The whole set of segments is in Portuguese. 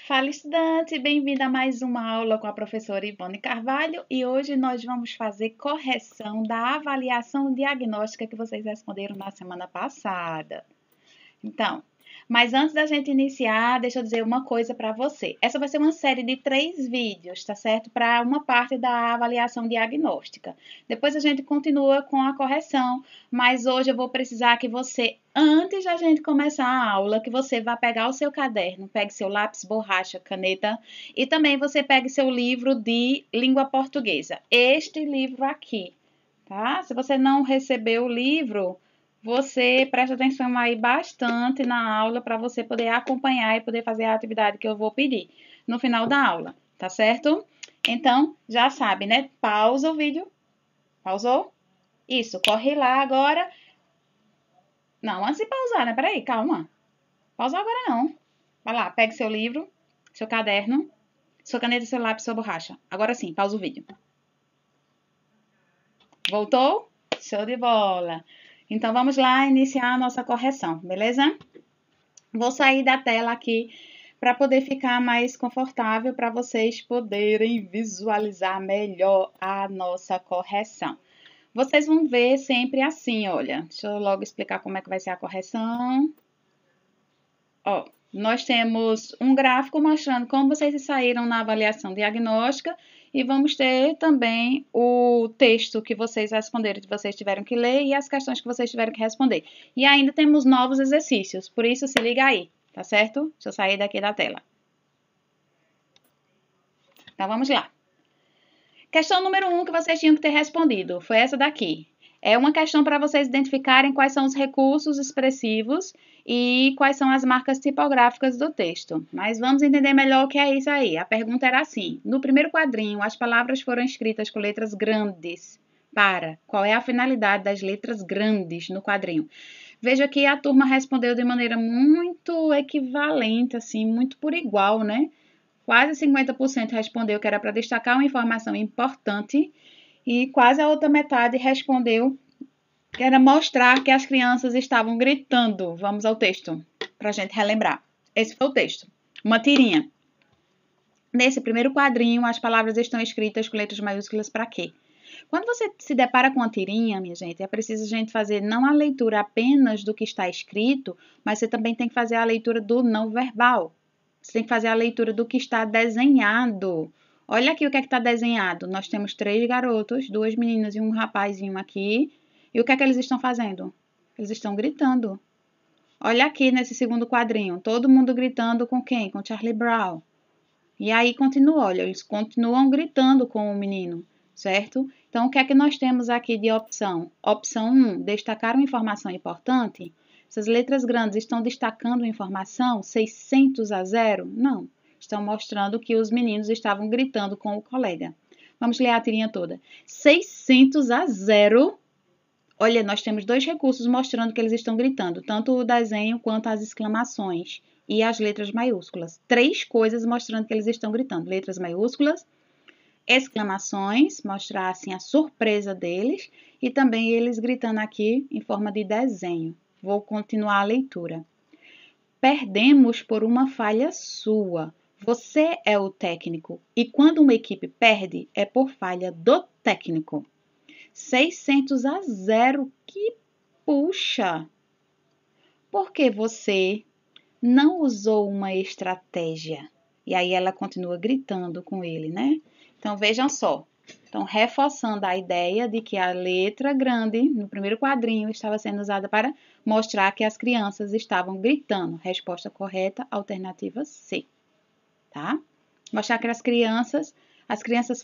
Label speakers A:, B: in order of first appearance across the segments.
A: Fala, estudante! Bem-vindo a mais uma aula com a professora Ivone Carvalho e hoje nós vamos fazer correção da avaliação diagnóstica que vocês responderam na semana passada. Então, mas antes da gente iniciar, deixa eu dizer uma coisa para você. Essa vai ser uma série de 3 vídeos, tá certo? Para uma parte da avaliação diagnóstica. Depois a gente continua com a correção, mas hoje eu vou precisar que você, antes da gente começar a aula, que você vá pegar o seu caderno, pegue seu lápis, borracha, caneta e também você pegue seu livro de língua portuguesa. Este livro aqui, tá? Se você não recebeu o livro, você presta atenção aí bastante na aula para você poder acompanhar e poder fazer a atividade que eu vou pedir no final da aula, tá certo? Então, já sabe, né? Pausa o vídeo. Pausou? Isso, corre lá agora. Não, antes de pausar, né? Peraí, calma. Pausa agora não. Vai lá, pegue seu livro, seu caderno, sua caneta, seu lápis, sua borracha. Agora sim, pausa o vídeo. Voltou? Show de bola! Então, vamos lá iniciar a nossa correção, beleza? Vou sair da tela aqui para poder ficar mais confortável para vocês poderem visualizar melhor a nossa correção. Vocês vão ver sempre assim, olha. Deixa eu logo explicar como é que vai ser a correção. Ó, nós temos um gráfico mostrando como vocês saíram na avaliação diagnóstica e vamos ter também o texto que vocês responderam, que vocês tiveram que ler e as questões que vocês tiveram que responder. E ainda temos novos exercícios, por isso se liga aí, tá certo? Deixa eu sair daqui da tela. Então, vamos lá. Questão número 1 que vocês tinham que ter respondido foi essa daqui. É uma questão para vocês identificarem quais são os recursos expressivos e quais são as marcas tipográficas do texto. Mas vamos entender melhor o que é isso aí. A pergunta era assim: no primeiro quadrinho, as palavras foram escritas com letras grandes. Qual é a finalidade das letras grandes no quadrinho? Veja que a turma respondeu de maneira muito equivalente, assim, muito por igual, né? Quase 50% respondeu que era para destacar uma informação importante e quase a outra metade respondeu que era mostrar que as crianças estavam gritando. Vamos ao texto, para a gente relembrar. Esse foi o texto. Uma tirinha. Nesse primeiro quadrinho, as palavras estão escritas com letras maiúsculas para quê? Quando você se depara com uma tirinha, minha gente, é preciso a gente fazer não a leitura apenas do que está escrito, mas você também tem que fazer a leitura do não verbal. Você tem que fazer a leitura do que está desenhado. Olha aqui o que é que está desenhado. Nós temos 3 garotos, 2 meninas e um rapazinho aqui. E o que é que eles estão fazendo? Eles estão gritando. Olha aqui nesse segundo quadrinho. Todo mundo gritando com quem? Com Charlie Brown. E aí continua, olha, eles continuam gritando com o menino, certo? Então, o que é que nós temos aqui de opção? Opção 1, destacar uma informação importante. Essas letras grandes estão destacando a informação 600-0? Não. Estão mostrando que os meninos estavam gritando com o colega. Vamos ler a tirinha toda. 600-0. Olha, nós temos 2 recursos mostrando que eles estão gritando, tanto o desenho quanto as exclamações e as letras maiúsculas. 3 coisas mostrando que eles estão gritando. Letras maiúsculas, exclamações, mostrar assim a surpresa deles e também eles gritando aqui em forma de desenho. Vou continuar a leitura. Perdemos por uma falha sua. Você é o técnico e quando uma equipe perde é por falha do técnico. 600-0, que puxa! Porque você não usou uma estratégia. E aí ela continua gritando com ele, né? Então, vejam só. Então, reforçando a ideia de que a letra grande, no primeiro quadrinho, estava sendo usada para mostrar que as crianças estavam gritando. Resposta correta, alternativa C. Tá? Mostrar que as crianças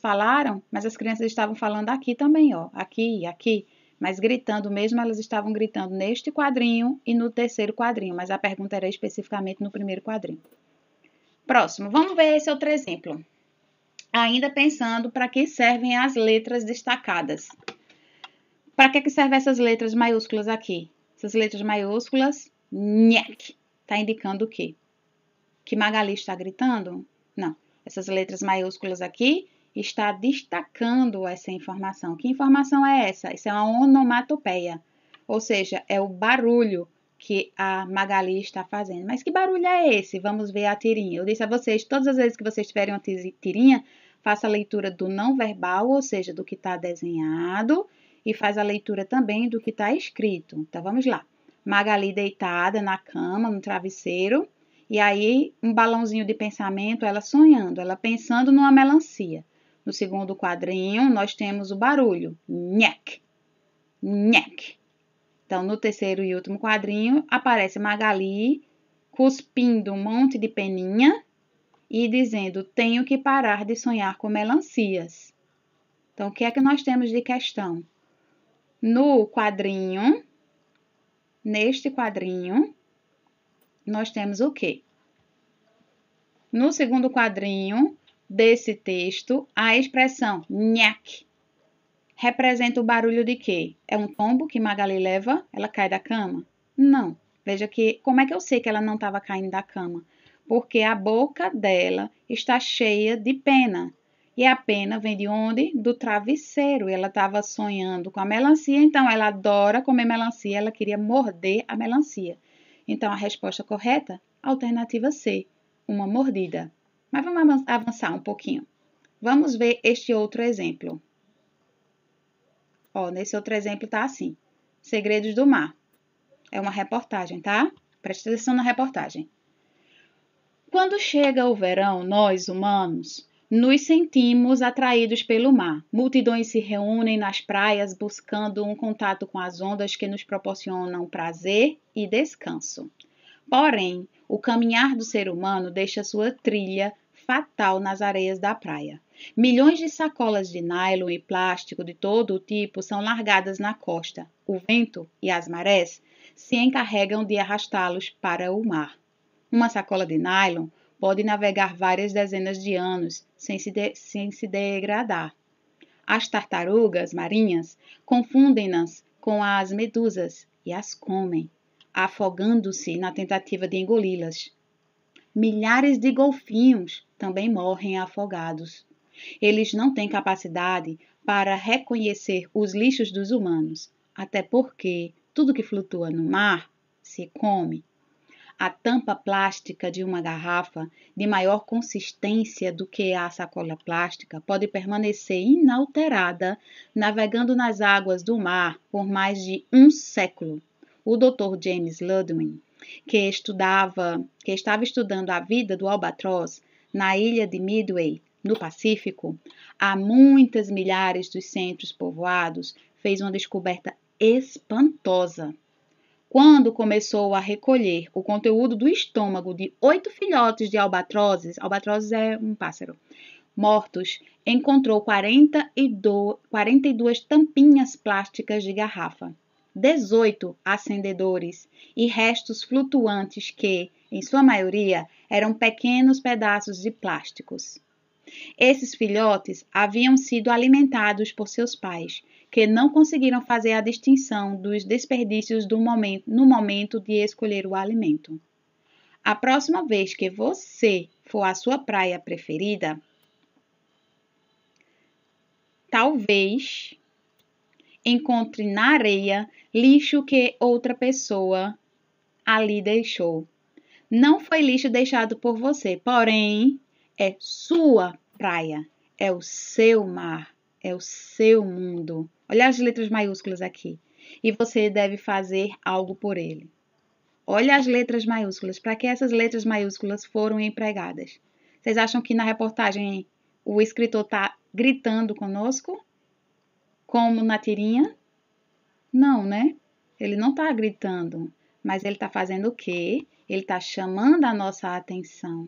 A: falaram, mas as crianças estavam falando aqui também, ó. Aqui e aqui. Mas gritando mesmo, elas estavam gritando neste quadrinho e no terceiro quadrinho. Mas a pergunta era especificamente no primeiro quadrinho. Próximo, vamos ver esse outro exemplo. Ainda pensando para que servem as letras destacadas. Para que servem essas letras maiúsculas aqui? Essas letras maiúsculas, nhaque, está indicando o quê? Que Magali está gritando? Não. Essas letras maiúsculas aqui está destacando essa informação. Que informação é essa? Isso é uma onomatopeia. Ou seja, é o barulho que a Magali está fazendo. Mas que barulho é esse? Vamos ver a tirinha. Eu disse a vocês, todas as vezes que vocês tiverem uma tirinha, faça a leitura do não verbal, ou seja, do que está desenhado, e faz a leitura também do que está escrito. Então, vamos lá. Magali deitada na cama, no travesseiro, e aí um balãozinho de pensamento, ela sonhando, ela pensando numa melancia. No segundo quadrinho, nós temos o barulho, nhec, nhec. Então, no terceiro e último quadrinho, aparece Magali cuspindo um monte de peninha e dizendo, tenho que parar de sonhar com melancias. Então, o que é que nós temos de questão? No quadrinho, neste quadrinho, nós temos o quê? No segundo quadrinho desse texto, a expressão nhaque representa o barulho de quê? É um tombo que Magali leva? Ela cai da cama? Não. Veja que, como é que eu sei que ela não estava caindo da cama? Porque a boca dela está cheia de pena. E a pena vem de onde? Do travesseiro. Ela estava sonhando com a melancia, então ela adora comer melancia, ela queria morder a melancia. Então, a resposta correta? Alternativa C, uma mordida. Mas vamos avançar um pouquinho. Vamos ver este outro exemplo. Ó, nesse outro exemplo tá assim. Segredos do Mar. É uma reportagem, tá? Preste atenção na reportagem. Quando chega o verão, nós, humanos, nos sentimos atraídos pelo mar. Multidões se reúnem nas praias buscando um contato com as ondas que nos proporcionam prazer e descanso. Porém, o caminhar do ser humano deixa sua trilha fatal nas areias da praia. Milhões de sacolas de nylon e plástico de todo o tipo são largadas na costa. O vento e as marés se encarregam de arrastá-los para o mar. Uma sacola de nylon pode navegar várias dezenas de anos sem se degradar. As tartarugas marinhas confundem-nas com as medusas e as comem, afogando-se na tentativa de engoli-las. Milhares de golfinhos também morrem afogados. Eles não têm capacidade para reconhecer os lixos dos humanos, até porque tudo que flutua no mar se come. A tampa plástica de uma garrafa de maior consistência do que a sacola plástica pode permanecer inalterada navegando nas águas do mar por mais de um século. O Dr. James Ludwig, que estava estudando a vida do albatroz na ilha de Midway, no Pacífico, a muitas milhares dos centros povoados, fez uma descoberta espantosa. Quando começou a recolher o conteúdo do estômago de 8 filhotes de albatrozes é um pássaro, mortos, encontrou 42 tampinhas plásticas de garrafa, 18 acendedores e restos flutuantes que, em sua maioria, eram pequenos pedaços de plásticos. Esses filhotes haviam sido alimentados por seus pais, que não conseguiram fazer a distinção dos desperdícios no momento de escolher o alimento. A próxima vez que você for à sua praia preferida, talvez encontre na areia lixo que outra pessoa ali deixou. Não foi lixo deixado por você, porém é sua praia, é o seu mar, é o seu mundo. Olha as letras maiúsculas aqui. E você deve fazer algo por ele. Olha as letras maiúsculas. Para que essas letras maiúsculas foram empregadas? Vocês acham que na reportagem o escritor está gritando conosco? Como na tirinha? Não, né? Ele não está gritando. Mas ele está fazendo o quê? Ele está chamando a nossa atenção.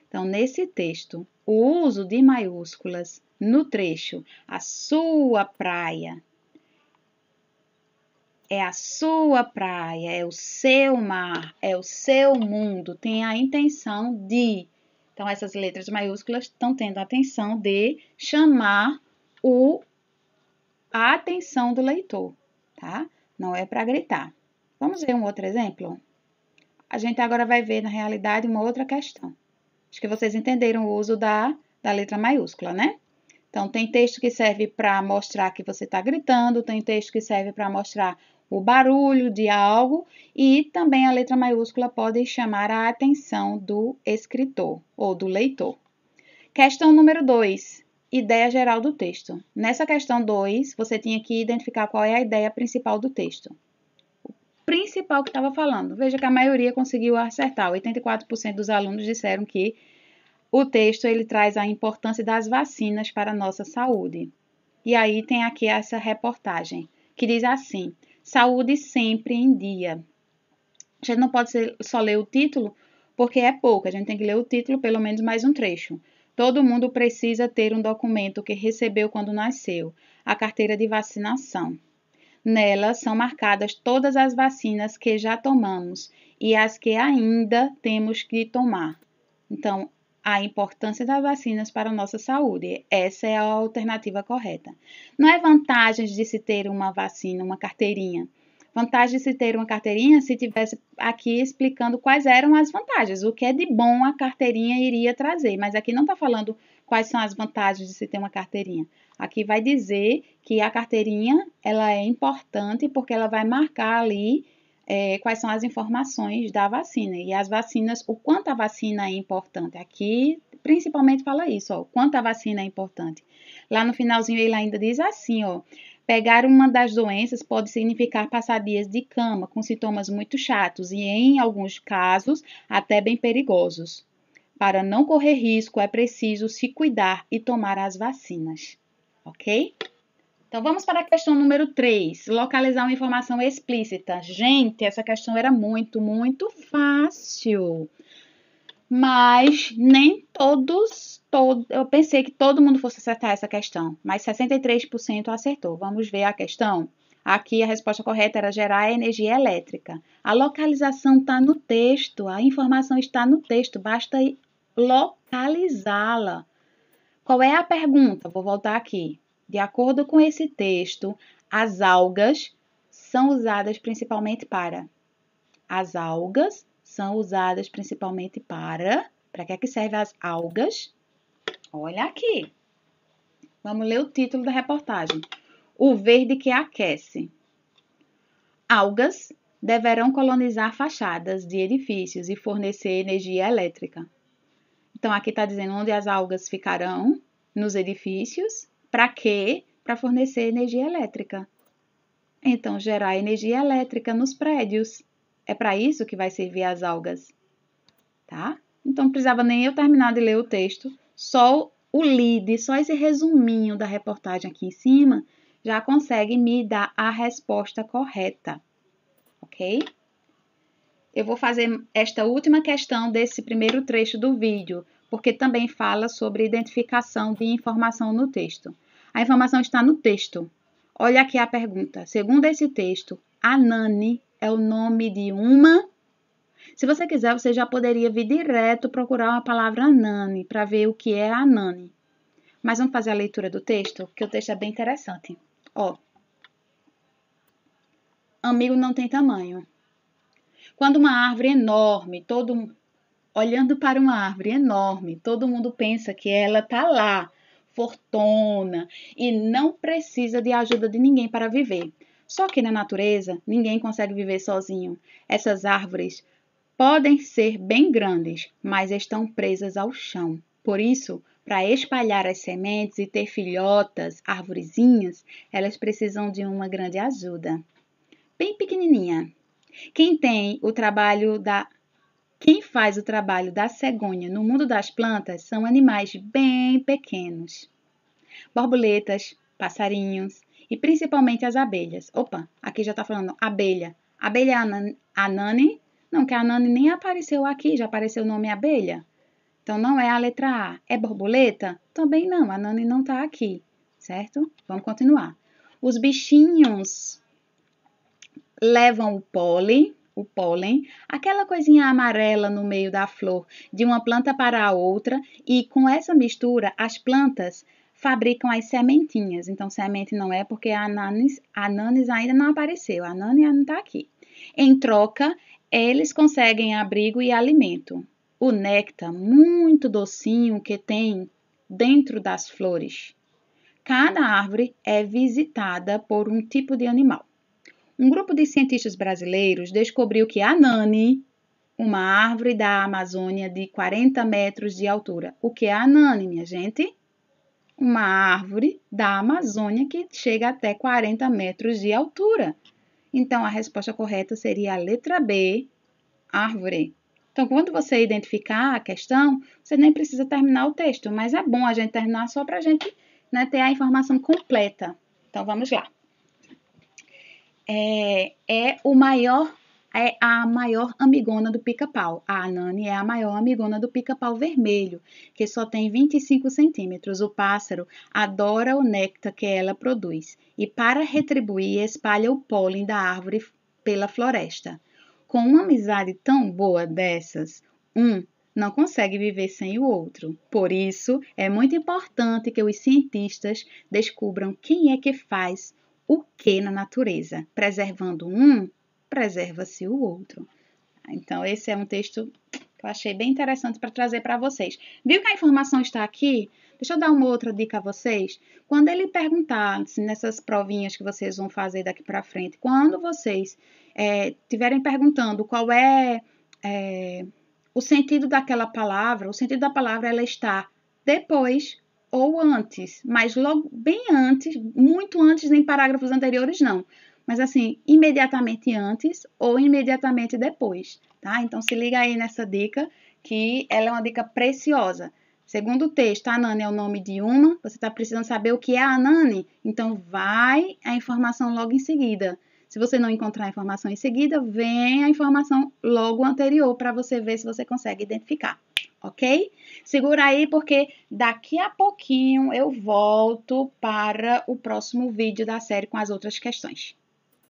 A: Então, nesse texto, o uso de maiúsculas no trecho a sua praia, é a sua praia, é o seu mar, é o seu mundo, tem a intenção de. Então, essas letras maiúsculas estão tendo a intenção de chamar a atenção do leitor, tá? Não é para gritar. Vamos ver um outro exemplo? A gente agora vai ver, na realidade, uma outra questão. Acho que vocês entenderam o uso da letra maiúscula, né? Então, tem texto que serve para mostrar que você está gritando, tem texto que serve para mostrar o barulho de algo e também a letra maiúscula pode chamar a atenção do escritor ou do leitor. Questão número 2, ideia geral do texto. Nessa questão 2, você tinha que identificar qual é a ideia principal do texto. O principal que estava falando. Veja que a maioria conseguiu acertar. 84% dos alunos disseram que o texto ele traz a importância das vacinas para a nossa saúde. E aí tem aqui essa reportagem, que diz assim: saúde sempre em dia. A gente não pode só ler o título, porque é pouco. A gente tem que ler o título, pelo menos mais um trecho. Todo mundo precisa ter um documento que recebeu quando nasceu, a carteira de vacinação. Nela são marcadas todas as vacinas que já tomamos e as que ainda temos que tomar. Então, a importância das vacinas para a nossa saúde. Essa é a alternativa correta. Não é vantagens de se ter uma vacina, uma carteirinha. Vantagem de se ter uma carteirinha se tivesse aqui explicando quais eram as vantagens, o que é de bom a carteirinha iria trazer. Mas aqui não está falando quais são as vantagens de se ter uma carteirinha. Aqui vai dizer que a carteirinha ela é importante porque ela vai marcar ali quais são as informações da vacina. E as vacinas, o quanto a vacina é importante. Aqui, principalmente, fala isso, ó, o quanto a vacina é importante. Lá no finalzinho, ele ainda diz assim, ó, pegar uma das doenças pode significar passar dias de cama, com sintomas muito chatos e, em alguns casos, até bem perigosos. Para não correr risco, é preciso se cuidar e tomar as vacinas. Ok? Então, vamos para a questão número 3, localizar uma informação explícita. Gente, essa questão era muito fácil, mas nem eu pensei que todo mundo fosse acertar essa questão, mas 63% acertou. Vamos ver a questão? Aqui a resposta correta era gerar energia elétrica. A localização está no texto, a informação está no texto, basta localizá-la. Qual é a pergunta? Vou voltar aqui. De acordo com esse texto, as algas são usadas principalmente para. As algas são usadas principalmente para. Para que é que servem as algas? Olha aqui. Vamos ler o título da reportagem. O verde que aquece. Algas deverão colonizar fachadas de edifícios e fornecer energia elétrica. Então, aqui está dizendo onde as algas ficarão, nos edifícios. Para quê? Para fornecer energia elétrica. Então, gerar energia elétrica nos prédios. É para isso que vai servir as algas. Tá? Então, não precisava nem eu terminar de ler o texto. Só o lead, só esse resuminho da reportagem aqui em cima, já consegue me dar a resposta correta. Ok? Eu vou fazer esta última questão desse primeiro trecho do vídeo, porque também fala sobre identificação de informação no texto. A informação está no texto. Olha aqui a pergunta. Segundo esse texto, Anani é o nome de uma... Se você quiser, você já poderia vir direto procurar a palavra Anani para ver o que é Anani. Mas vamos fazer a leitura do texto, porque o texto é bem interessante. Ó. Amigo não tem tamanho. Quando uma árvore enorme, olhando para uma árvore enorme, todo mundo pensa que ela está lá, fortuna, e não precisa de ajuda de ninguém para viver. Só que na natureza, ninguém consegue viver sozinho. Essas árvores podem ser bem grandes, mas estão presas ao chão. Por isso, para espalhar as sementes e ter filhotas, arvorezinhas, elas precisam de uma grande ajuda. Bem pequenininha. Quem faz o trabalho da cegonha no mundo das plantas são animais bem pequenos. Borboletas, passarinhos e principalmente as abelhas. Opa, aqui já está falando abelha. Abelha Anani? Não, que a Anani nem apareceu aqui, já apareceu o nome abelha. Então, não é a letra A. É borboleta? Também não, a Anani não está aqui, certo? Vamos continuar. Os bichinhos levam o pólen, aquela coisinha amarela no meio da flor, de uma planta para a outra, e com essa mistura, as plantas fabricam as sementinhas. Então, semente não é porque a Ananis ainda não apareceu, a Anani não está aqui. Em troca, eles conseguem abrigo e alimento. O néctar, muito docinho, que tem dentro das flores. Cada árvore é visitada por um tipo de animal. Um grupo de cientistas brasileiros descobriu que a Anane, uma árvore da Amazônia de 40 metros de altura. O que é a Anane, minha gente? Uma árvore da Amazônia que chega até 40 metros de altura. Então, a resposta correta seria a letra B, árvore. Então, quando você identificar a questão, você nem precisa terminar o texto, mas é bom a gente terminar só para a gente, né, ter a informação completa. Então, vamos lá. É a maior amigona do pica-pau. A Anane é a maior amigona do pica-pau vermelho, que só tem 25 centímetros. O pássaro adora o néctar que ela produz e, para retribuir, espalha o pólen da árvore pela floresta. Com uma amizade tão boa dessas, um não consegue viver sem o outro. Por isso, é muito importante que os cientistas descubram quem é que faz o que na natureza. Preservando um, preserva-se o outro. Então, esse é um texto que eu achei bem interessante para trazer para vocês. Viu que a informação está aqui? Deixa eu dar uma outra dica a vocês. Quando ele perguntar, assim, nessas provinhas que vocês vão fazer daqui para frente, quando vocês estiverem perguntando qual é o sentido daquela palavra, o sentido da palavra ela está depois ou antes, mas logo bem antes, muito antes em parágrafos anteriores não, mas assim, imediatamente antes ou imediatamente depois, tá? Então se liga aí nessa dica, que ela é uma dica preciosa. Segundo o texto, a Anane é o nome de uma, você está precisando saber o que é a Anane, então vai a informação logo em seguida. Se você não encontrar a informação em seguida, vem a informação logo anterior para você ver se você consegue identificar, ok? Segura aí porque daqui a pouquinho eu volto para o próximo vídeo da série com as outras questões.